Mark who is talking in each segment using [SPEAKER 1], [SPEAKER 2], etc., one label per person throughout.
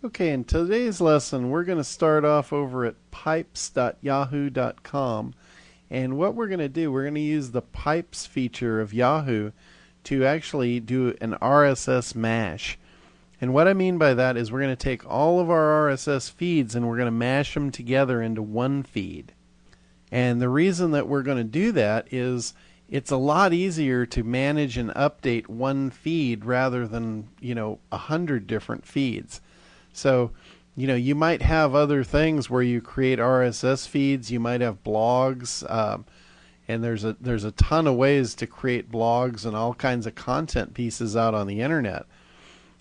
[SPEAKER 1] Okay, in today's lesson, we're going to start off over at pipes.yahoo.com. And what we're going to do, we're going to use the pipes feature of Yahoo to actually do an RSS mash. And what I mean by that is we're going to take all of our RSS feeds and we're going to mash them together into one feed. And the reason that we're going to do that is it's a lot easier to manage and update one feed rather than, 100 different feeds. So, you might have other things where you create RSS feeds. You might have blogs, and there's a ton of ways to create blogs and all kinds of content pieces out on the internet.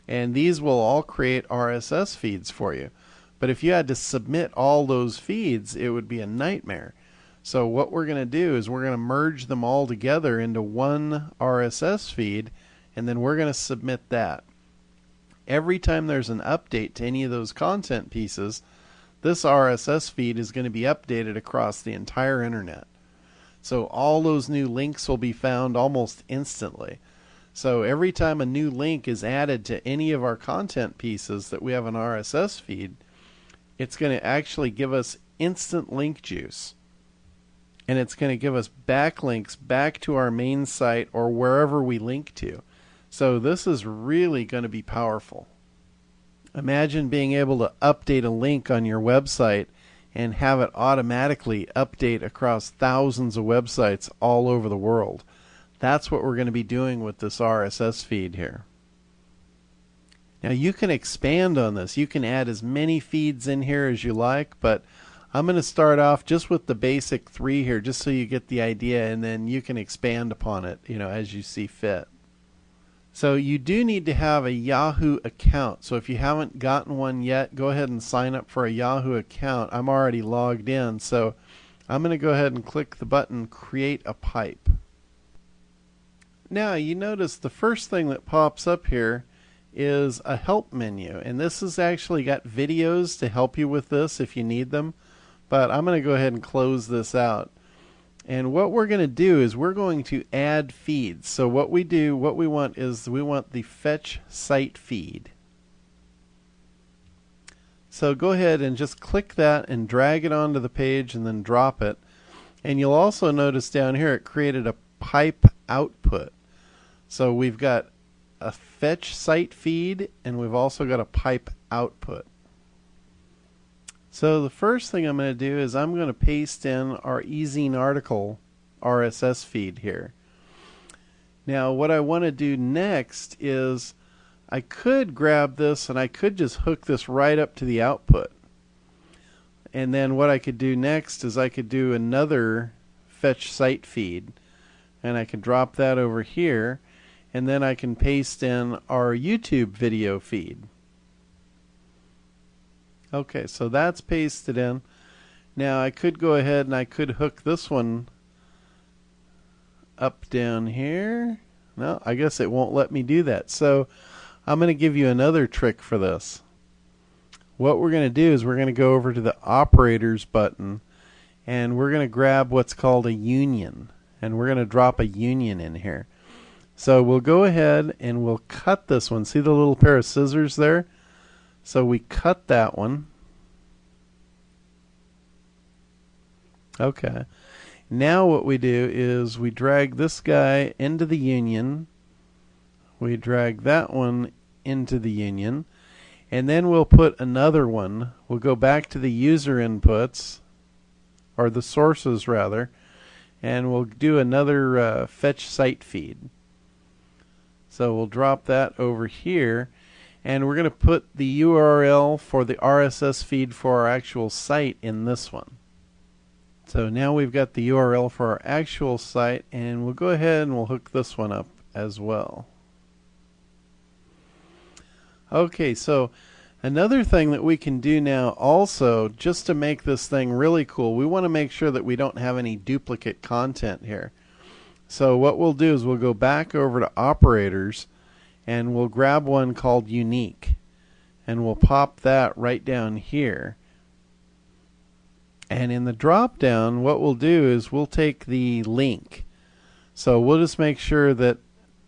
[SPEAKER 1] And these will all create RSS feeds for you. But if you had to submit all those feeds, it would be a nightmare. So what we're going to do is we're going to merge them all together into one RSS feed, and then we're going to submit that. Every time there's an update to any of those content pieces, this RSS feed is going to be updated across the entire internet. So all those new links will be found almost instantly. So every time a new link is added to any of our content pieces that we have an RSS feed, it's going to actually give us instant link juice. And it's going to give us backlinks back to our main site or wherever we link to. So this is really going to be powerful. Imagine being able to update a link on your website and have it automatically update across thousands of websites all over the world. That's what we're going to be doing with this RSS feed here. Now you can expand on this. You can add as many feeds in here as you like, but I'm going to start off just with the basic 3 here just so you get the idea, and then you can expand upon it, as you see fit. So you do need to have a Yahoo account. So if you haven't gotten one yet, go ahead and sign up for a Yahoo account. I'm already logged in, so I'm going to go ahead and click the button Create a Pipe. Now you notice the first thing that pops up here is a help menu, and this has actually got videos to help you with this if you need them, but I'm going to go ahead and close this out. And what we're going to do is we're going to add feeds. So what we want the fetch site feed. So go ahead and just click that and drag it onto the page and then drop it. And you'll also notice down here it created a pipe output. So we've got a fetch site feed and we've also got a pipe output. So the first thing I'm going to do is I'm going to paste in our ezine article RSS feed here. Now what I want to do next is I could grab this and I could just hook this right up to the output. And then what I could do next is I could do another fetch site feed, and I can drop that over here, and then I can paste in our YouTube video feed. Okay, so that's pasted in. Now I could go ahead and I could hook this one up down here. No, I guess it won't let me do that. So I'm going to give you another trick for this. What we're going to do is we're going to go over to the operators button and we're going to grab what's called a union, and we're going to drop a union in here. So we'll go ahead and we'll cut this one. See the little pair of scissors there? So we cut that one. Okay. Now what we do is we drag this guy into the union. We drag that one into the union. And then we'll put another one. We'll go back to the user inputs, or the sources rather, and we'll do another fetch site feed. So we'll drop that over here. And we're going to put the URL for the RSS feed for our actual site in this one. So now we've got the URL for our actual site, and we'll go ahead and we'll hook this one up as well. Okay, so another thing that we can do now also, just to make this thing really cool, we want to make sure that we don't have any duplicate content here. So what we'll do is we'll go back over to operators, and we'll grab one called unique, and we'll pop that right down here. And in the drop down, what we'll do is we'll take the link. So we'll just make sure that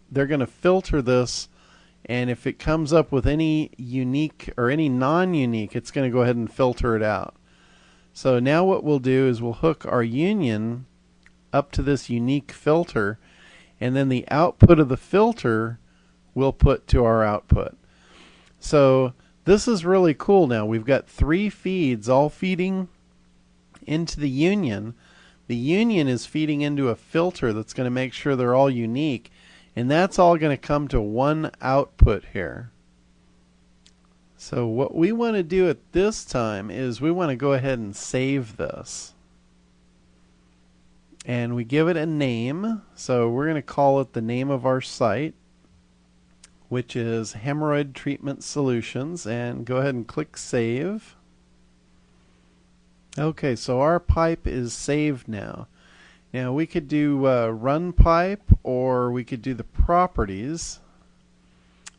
[SPEAKER 1] they're going to filter this And if it comes up with any unique or any non-unique, it's going to go ahead and filter it out. So now what we'll do is we'll hook our union up to this unique filter, and then the output of the filter we'll put to our output. So this is really cool now. We've got 3 feeds all feeding into the union. The union is feeding into a filter that's going to make sure they're all unique, and that's all going to come to one output here. So what we want to do at this time is we want to go ahead and save this. And we give it a name. So we're going to call it the name of our site, which is Hemorrhoid Treatment Solutions, and go ahead and click Save. Okay, so our pipe is saved now. Now we could do run pipe, or we could do the properties.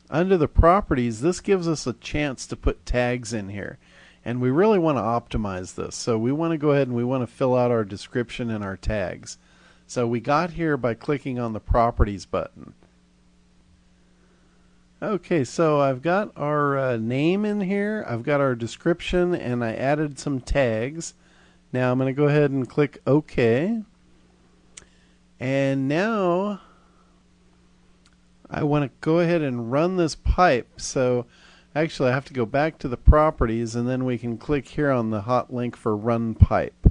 [SPEAKER 1] Under the properties, this gives us a chance to put tags in here, and we really want to optimize this. So we want to go ahead and we want to fill out our description and our tags. So we got here by clicking on the properties button. Okay, so I've got our name in here, I've got our description, and I added some tags. Now I'm going to go ahead and click OK. And now I want to go ahead and run this pipe. So actually I have to go back to the properties, and then we can click here on the hot link for run pipe.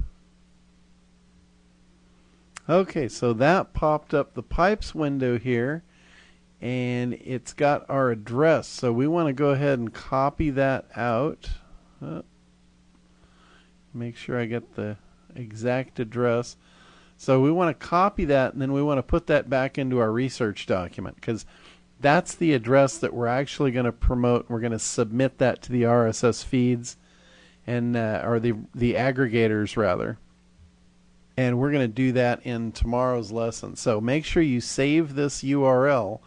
[SPEAKER 1] Okay, so that popped up the pipes window here, and it's got our address. So we want to go ahead and copy that out. Make sure I get the exact address. So we want to copy that, and then we want to put that back into our research document, because that's the address that we're actually going to promote. We're going to submit that to the RSS feeds, and or the aggregators rather. And we're going to do that in tomorrow's lesson. So make sure you save this URL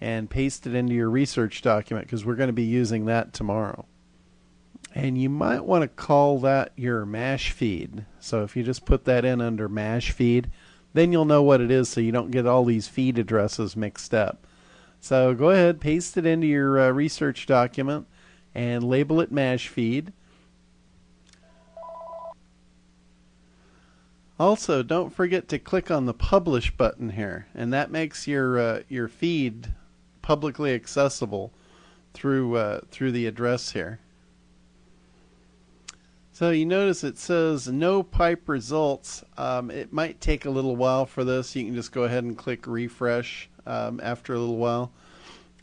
[SPEAKER 1] and paste it into your research document, because we're going to be using that tomorrow. And you might want to call that your MASH feed. So if you just put that in under MASH feed, then you'll know what it is, so you don't get all these feed addresses mixed up. So go ahead, paste it into your research document and label it MASH feed. Also, don't forget to click on the publish button here, and that makes your feed publicly accessible through the address here. So you notice it says no pipe results. It might take a little while for this. You can just go ahead and click refresh after a little while,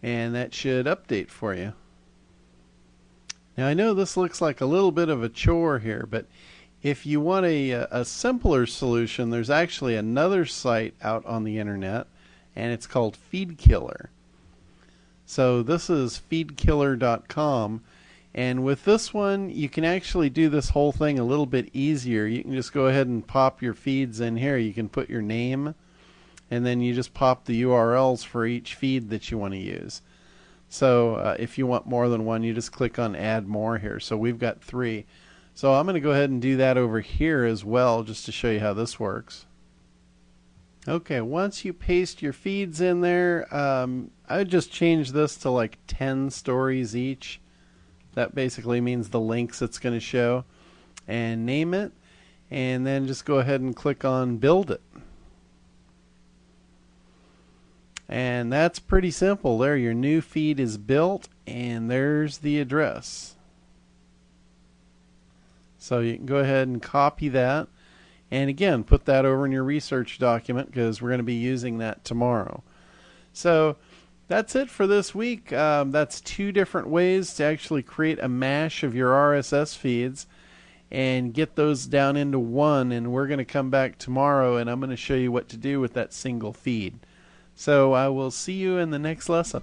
[SPEAKER 1] and that should update for you. Now I know this looks like a little bit of a chore here, but if you want a simpler solution, there's actually another site out on the internet, and it's called FeedKiller. So this is feedkiller.com. And with this one, you can actually do this whole thing a little bit easier. You can just go ahead and pop your feeds in here. You can put your name, and then you just pop the URLs for each feed that you want to use. So if you want more than one, you just click on Add More here. So we've got 3. So I'm going to go ahead and do that over here as well, just to show you how this works. Okay, once you paste your feeds in there, I would just change this to like 10 stories each. That basically means the links it's going to show, and name it, and then just go ahead and click on Build It. And that's pretty simple. There, your new feed is built, and there's the address. So you can go ahead and copy that, and again, put that over in your research document, because we're going to be using that tomorrow. So that's it for this week. That's 2 different ways to actually create a mash of your RSS feeds and get those down into one, and we're going to come back tomorrow and I'm going to show you what to do with that single feed. So I will see you in the next lesson.